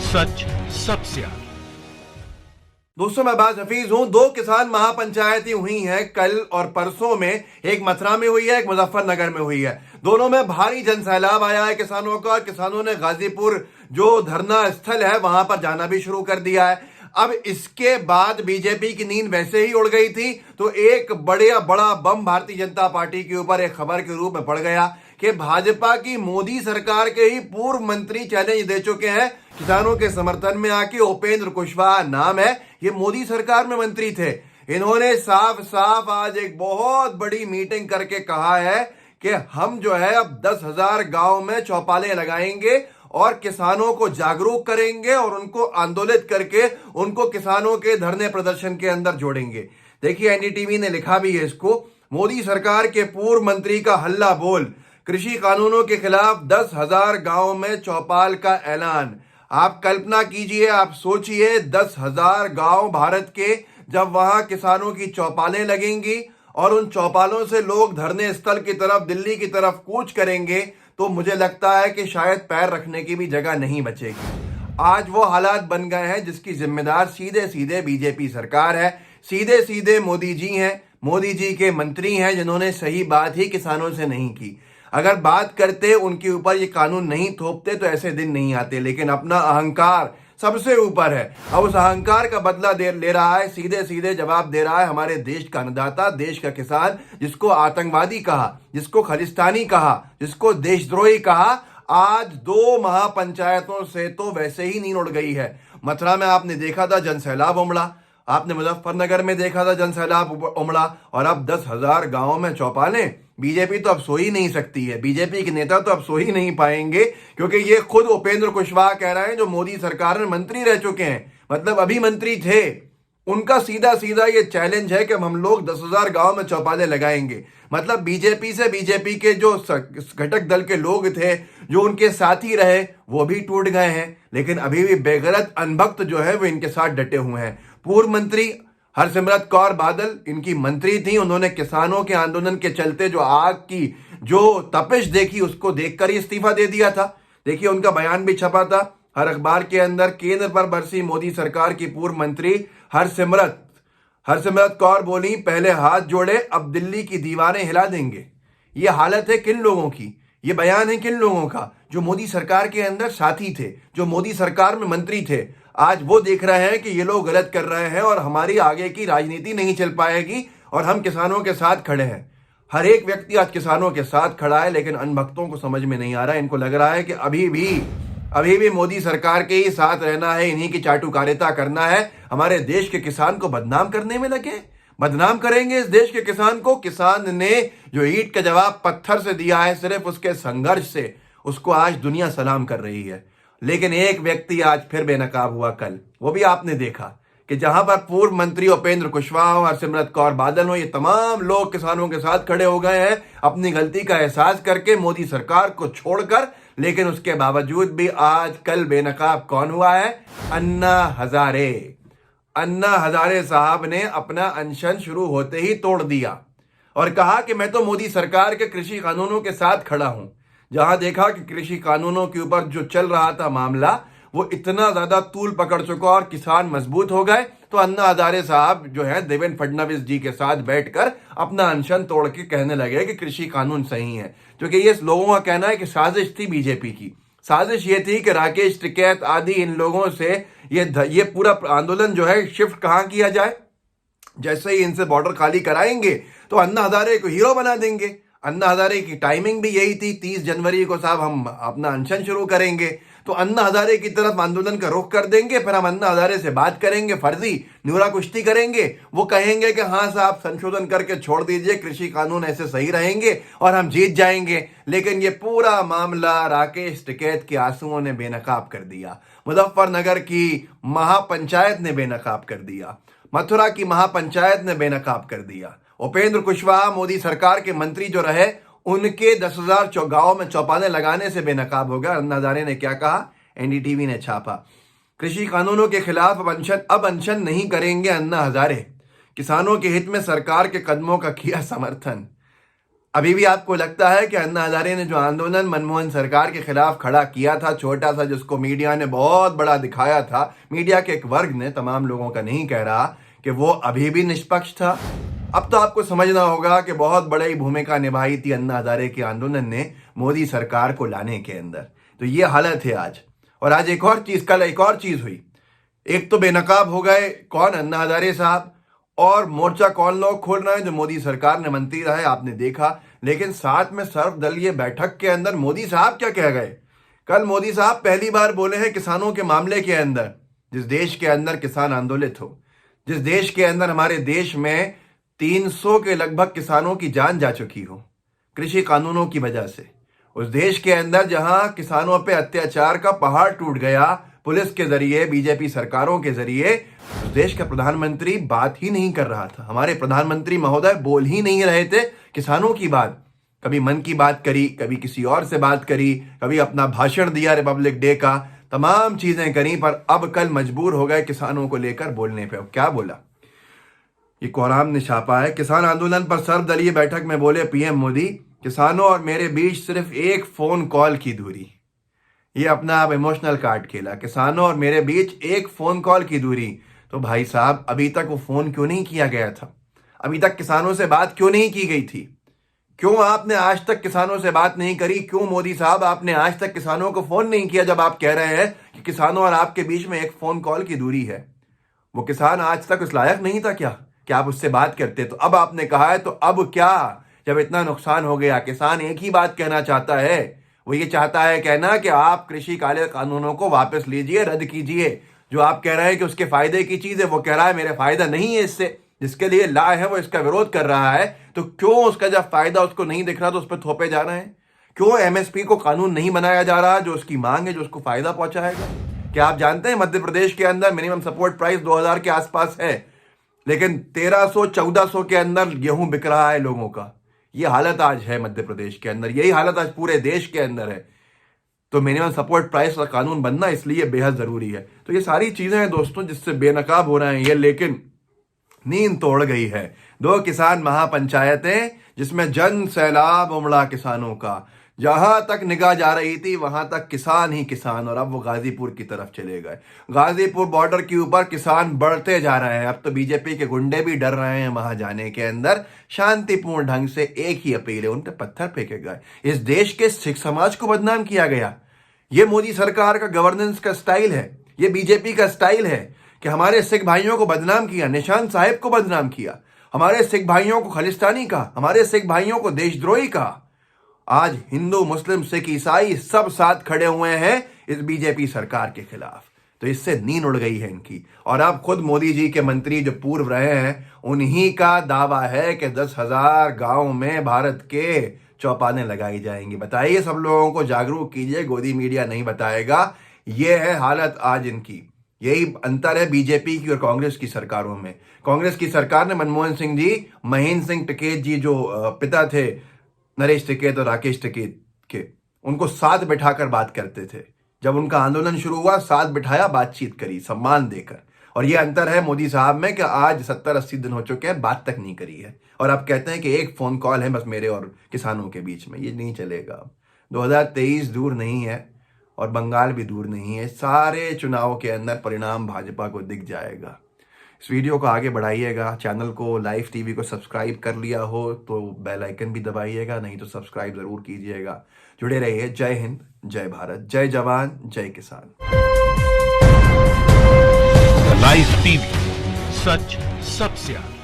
सच सबसे आगे। दोस्तों, मैं अब्बास हफीज हूं। दो किसान महापंचायतें हुई हैं कल और परसों में। एक मथुरा में हुई है, एक मुजफ्फरनगर में हुई है। दोनों में भारी जन सैलाब आया है किसानों का। किसानों ने गाजीपुर जो धरना स्थल है वहां पर जाना भी शुरू कर दिया है। अब इसके बाद बीजेपी की नींद वैसे ही उड़ गई थी तो एक बड़ा बम भारतीय जनता पार्टी के ऊपर एक खबर के रूप में पड़ गया कि भाजपा की मोदी सरकार के ही पूर्व मंत्री चैलेंज दे चुके हैं किसानों के समर्थन में आके। उपेंद्र कुशवाहा नाम है, ये मोदी सरकार में मंत्री थे। इन्होंने साफ साफ आज एक बहुत बड़ी मीटिंग करके कहा है कि हम जो है अब 10,000 गांव में चौपालें लगाएंगे और किसानों को जागरूक करेंगे और उनको आंदोलित करके उनको किसानों के धरने प्रदर्शन के अंदर जोड़ेंगे। देखिए, एनडीटीवी ने लिखा भी है इसको, मोदी सरकार के पूर्व मंत्री का हल्ला बोल, कृषि कानूनों के खिलाफ 10,000 गांव में चौपाल का ऐलान। आप कल्पना कीजिए, आप सोचिए, 10,000 गांव भारत के, जब वहां किसानों की चौपालें लगेंगी और उन चौपालों से लोग धरने स्थल की तरफ, दिल्ली की तरफ कूच करेंगे तो मुझे लगता है कि शायद पैर रखने की भी जगह नहीं बचेगी। आज वो हालात बन गए हैं जिसकी जिम्मेदार सीधे सीधे बीजेपी सरकार है, सीधे सीधे मोदी जी हैं। मोदी जी के मंत्री हैं जिन्होंने सही बात ही किसानों से नहीं की। अगर बात करते, उनके ऊपर ये कानून नहीं थोपते तो ऐसे दिन नहीं आते, लेकिन अपना अहंकार सबसे ऊपर है। अब उस अहंकार का बदला ले रहा है, सीधे सीधे जवाब दे रहा है हमारे देश का अन्नदाता, देश का किसान, जिसको आतंकवादी कहा, जिसको खालिस्तानी कहा, जिसको देशद्रोही कहा। आज दो महापंचायतों से तो वैसे ही नींद उड़ गई है। मथुरा में आपने देखा था जन सैलाब उमड़ा, आपने मुजफ्फरनगर में देखा था जन सैलाब उमड़ा, और अब 10,000 गांवों में चौपालें। बीजेपी तो अब सो ही नहीं सकती है, बीजेपी के नेता तो अब सो ही नहीं पाएंगे, क्योंकि ये खुद उपेंद्र कुशवाहा कह रहे हैं जो मोदी सरकार में मंत्री रह चुके हैं, मतलब अभी मंत्री थे। उनका सीधा सीधा ये चैलेंज है कि हम लोग 10,000 गांव में चौपालें लगाएंगे। मतलब बीजेपी से, बीजेपी के जो घटक दल के लोग थे, जो उनके साथी रहे, वो भी टूट गए हैं, लेकिन अभी भी बेगरत अनभक्त जो है वो इनके साथ डटे हुए हैं। पूर्व मंत्री हरसिमरत कौर बादल इनकी मंत्री थी, उन्होंने किसानों के आंदोलन के चलते जो आग की जो तपिश देखी उसको देखकर ही इस्तीफा दे दिया था। देखिए, उनका बयान भी छपा था हर अखबार के अंदर। केंद्र पर बरसी मोदी सरकार की पूर्व मंत्री हरसिमरत कौर बोली, पहले हाथ जोड़े, अब दिल्ली की दीवारें हिला देंगे। ये हालत है किन लोगों की, ये बयान है किन लोगों का, जो मोदी सरकार के अंदर साथी थे, जो मोदी सरकार में मंत्री थे। आज वो देख रहे हैं कि ये लोग गलत कर रहे हैं और हमारी आगे की राजनीति नहीं चल पाएगी और हम किसानों के साथ खड़े हैं। हर एक व्यक्ति आज किसानों के साथ खड़ा है, लेकिन अनभक्तों को समझ में नहीं आ रहा है। इनको लग रहा है कि अभी भी मोदी सरकार के ही साथ रहना है, इन्हीं की चाटुकारिता करना है, हमारे देश के किसान को बदनाम करने में लगे। बदनाम करेंगे इस देश के किसान को। किसान ने जो ईंट का जवाब पत्थर से दिया है, सिर्फ उसके संघर्ष से, उसको आज दुनिया सलाम कर रही है। लेकिन एक व्यक्ति आज फिर बेनकाब हुआ कल, वो भी आपने देखा कि जहां पर पूर्व मंत्री उपेंद्र कुशवाहा हो, हरसिमरत कौर बादल हो, ये तमाम लोग किसानों के साथ खड़े हो गए हैं अपनी गलती का एहसास करके, मोदी सरकार को छोड़कर। लेकिन उसके बावजूद भी आज कल बेनकाब कौन हुआ है? अन्ना हजारे साहब ने अपना अनशन शुरू होते ही तोड़ दिया और कहा कि मैं तो मोदी सरकार के कृषि कानूनों के साथ खड़ा हूं। जहां देखा कि कृषि कानूनों के ऊपर जो चल रहा था मामला, वो इतना ज्यादा तूल पकड़ चुका और किसान मजबूत हो गए, तो अन्ना हजारे साहब जो है देवेंद्र फडणवीस जी के साथ बैठकर अपना अनशन तोड़ के कहने लगे कि कृषि कानून सही है। क्योंकि ये लोगों का कहना है कि साजिश थी बीजेपी की। साजिश ये थी कि राकेश टिकैत आदि इन लोगों से ये पूरा आंदोलन जो है शिफ्ट कहां किया जाए। जैसे ही इनसे बॉर्डर खाली कराएंगे तो अन्ना हजारे को हीरो बना देंगे। अन्ना हजारे की टाइमिंग भी यही थी, 30 जनवरी को साहब हम अपना अनशन शुरू करेंगे, तो अन्ना हजारे की तरफ आंदोलन का रुख कर देंगे। फिर हम अन्ना हजारे से बात करेंगे, फर्जी न्यूरा कुश्ती करेंगे। वो कहेंगे कि हाँ साहब संशोधन करके छोड़ दीजिए, कृषि कानून ऐसे सही रहेंगे और हम जीत जाएंगे। लेकिन ये पूरा मामला राकेश टिकैत के आंसुओं ने बेनकाब कर दिया। मुजफ्फरनगर की महापंचायत ने बेनकाब कर दिया, मथुरा की महापंचायत ने बेनकाब कर दिया। उपेंद्र कुशवाहा मोदी सरकार के मंत्री जो रहे, उनके 10,000 गांवों में चौपालें लगाने से बेनकाब हो गया। अन्ना हजारे ने क्या कहा, एनडीटीवी ने छापा, कृषि कानूनों के खिलाफ अब अनशन नहीं करेंगे अन्ना हजारे, किसानों के हित में सरकार के कदमों का किया समर्थन। अभी भी आपको लगता है कि अन्ना हजारे ने जो आंदोलन मनमोहन सरकार के खिलाफ खड़ा किया था, छोटा सा, जिसको मीडिया ने बहुत बड़ा दिखाया था, मीडिया के एक वर्ग ने, तमाम लोगों का नहीं कह रहा, कि वो अभी भी निष्पक्ष था? अब तो आपको समझना होगा कि बहुत बड़ी भूमिका निभाई थी अन्ना हजारे के आंदोलन ने मोदी सरकार को लाने के अंदर। तो ये हालत है आज। और आज एक और चीज, कल एक और चीज हुई। एक तो बेनकाब हो गए कौन? अन्ना हजारे साहब। और मोर्चा कौन लोग खोल रहे हैं? जो मोदी सरकार ने मंत्री रहे, आपने देखा। लेकिन साथ में सर्वदलीय बैठक के अंदर मोदी साहब क्या कह गए? कल मोदी साहब पहली बार बोले हैं किसानों के मामले के अंदर, जिस देश के अंदर किसान आंदोलित हो, जिस देश के अंदर हमारे देश में 300 के लगभग किसानों की जान जा चुकी हो कृषि कानूनों की वजह से, उस देश के अंदर जहां किसानों पे अत्याचार का पहाड़ टूट गया पुलिस के जरिए, बीजेपी सरकारों के जरिए, उस देश का प्रधानमंत्री बात ही नहीं कर रहा था। हमारे प्रधानमंत्री महोदय बोल ही नहीं रहे थे किसानों की बात। कभी मन की बात करी, कभी किसी और से बात करी, कभी अपना भाषण दिया रिपब्लिक डे का, तमाम चीजें करी, पर अब कल मजबूर हो गए किसानों को लेकर बोलने पे। क्या बोला? ये कोहराम ने छापा है। किसान आंदोलन पर सर्वदलीय बैठक में बोले पीएम मोदी, किसानों और मेरे बीच सिर्फ एक फोन कॉल की दूरी। ये अपना आप इमोशनल कार्ड खेला। किसानों और मेरे बीच एक फोन कॉल की दूरी। तो भाई साहब, अभी तक वो फोन क्यों नहीं किया गया था? अभी तक किसानों से बात क्यों नहीं की गई थी? क्यों आपने आज तक किसानों से बात नहीं करी? क्यों मोदी साहब आपने आज तक किसानों को फोन नहीं किया, जब आप कह रहे हैं कि किसानों और आपके बीच में एक फोन कॉल की दूरी है? वो किसान आज तक उस लायक नहीं था क्या कि आप उससे बात करते? तो अब आपने कहा है, तो अब क्या? जब इतना नुकसान हो गया, किसान एक ही बात कहना चाहता है। वो ये चाहता है कहना कि आप कृषि काले कानूनों को वापस लीजिए, रद्द कीजिए। जो आप कह रहे हैं कि उसके फायदे की चीज है, वो कह रहा है मेरे फायदा नहीं है इससे। जिसके लिए लाए है वो इसका विरोध कर रहा है। तो क्यों उसका जब फायदा उसको नहीं दिख रहा तो उस पर थोपे जा रहे हैं? क्यों एमएसपी को कानून नहीं बनाया जा रहा जो उसकी मांग है, जो उसको फायदा पहुंचाएगा? क्या आप जानते हैं मध्य प्रदेश के अंदर मिनिमम सपोर्ट प्राइस 2000 के आसपास है, लेकिन 1300-1400 के अंदर गेहूं बिक रहा है लोगों का। ये हालत आज है मध्य प्रदेश के अंदर, यही हालत आज पूरे देश के अंदर है। तो मिनिमम सपोर्ट प्राइस का कानून बनना इसलिए बेहद जरूरी है। तो ये सारी चीजें हैं दोस्तों जिससे बेनकाब हो रहे हैं ये, लेकिन नींद तोड़ गई है। 2 किसान महापंचायतें जिसमें जन सैलाब उमड़ा किसानों का। जहां तक निगाह जा रही थी वहां तक किसान ही किसान, और अब वो गाजीपुर की तरफ चले गए। गाजीपुर बॉर्डर के ऊपर किसान बढ़ते जा रहे हैं। अब तो बीजेपी के गुंडे भी डर रहे हैं वहां जाने के अंदर। शांतिपूर्ण ढंग से एक ही अपील है, उन पर पत्थर फेंके गए। इस देश के सिख समाज को बदनाम किया गया। ये मोदी सरकार का गवर्नेंस का स्टाइल है, ये बीजेपी का स्टाइल है कि हमारे सिख भाइयों को बदनाम किया, निशान साहिब को बदनाम किया, हमारे सिख भाइयों को खालिस्तानी कहा, हमारे सिख भाइयों को देशद्रोही कहा। आज हिंदू, मुस्लिम, सिख, ईसाई सब साथ खड़े हुए हैं इस बीजेपी सरकार के खिलाफ। तो इससे नींद उड़ गई है इनकी। और अब खुद मोदी जी के मंत्री जो पूर्व रहे हैं, उन्हीं का दावा है कि 10,000 गांव में भारत के चौपालें लगाई जाएंगी। बताइए, सब लोगों को जागरूक कीजिए, गोदी मीडिया नहीं बताएगा। ये है हालत आज इनकी। यही अंतर है बीजेपी की और कांग्रेस की सरकारों में। कांग्रेस की सरकार ने मनमोहन सिंह जी, महेंद्र सिंह टिकैत जी जो पिता थे नरेश टिकैत और राकेश टिकैत के, उनको साथ बिठाकर बात करते थे। जब उनका आंदोलन शुरू हुआ, साथ बिठाया, बातचीत करी, सम्मान देकर। और ये अंतर है मोदी साहब में कि आज 70-80 दिन हो चुके हैं, बात तक नहीं करी है। और आप कहते हैं कि एक फोन कॉल है बस मेरे और किसानों के बीच में। ये नहीं चलेगा। अब 2023 दूर नहीं है और बंगाल भी दूर नहीं है। सारे चुनाव के अंदर परिणाम भाजपा को दिख जाएगा। इस वीडियो को आगे बढ़ाइएगा। चैनल को, लाइव टीवी को सब्सक्राइब कर लिया हो तो बेल आइकन भी दबाइएगा, नहीं तो सब्सक्राइब जरूर कीजिएगा। जुड़े रहिए। जय हिंद, जय भारत, जय जवान, जय किसान। लाइव टीवी, सच सबसे आगे।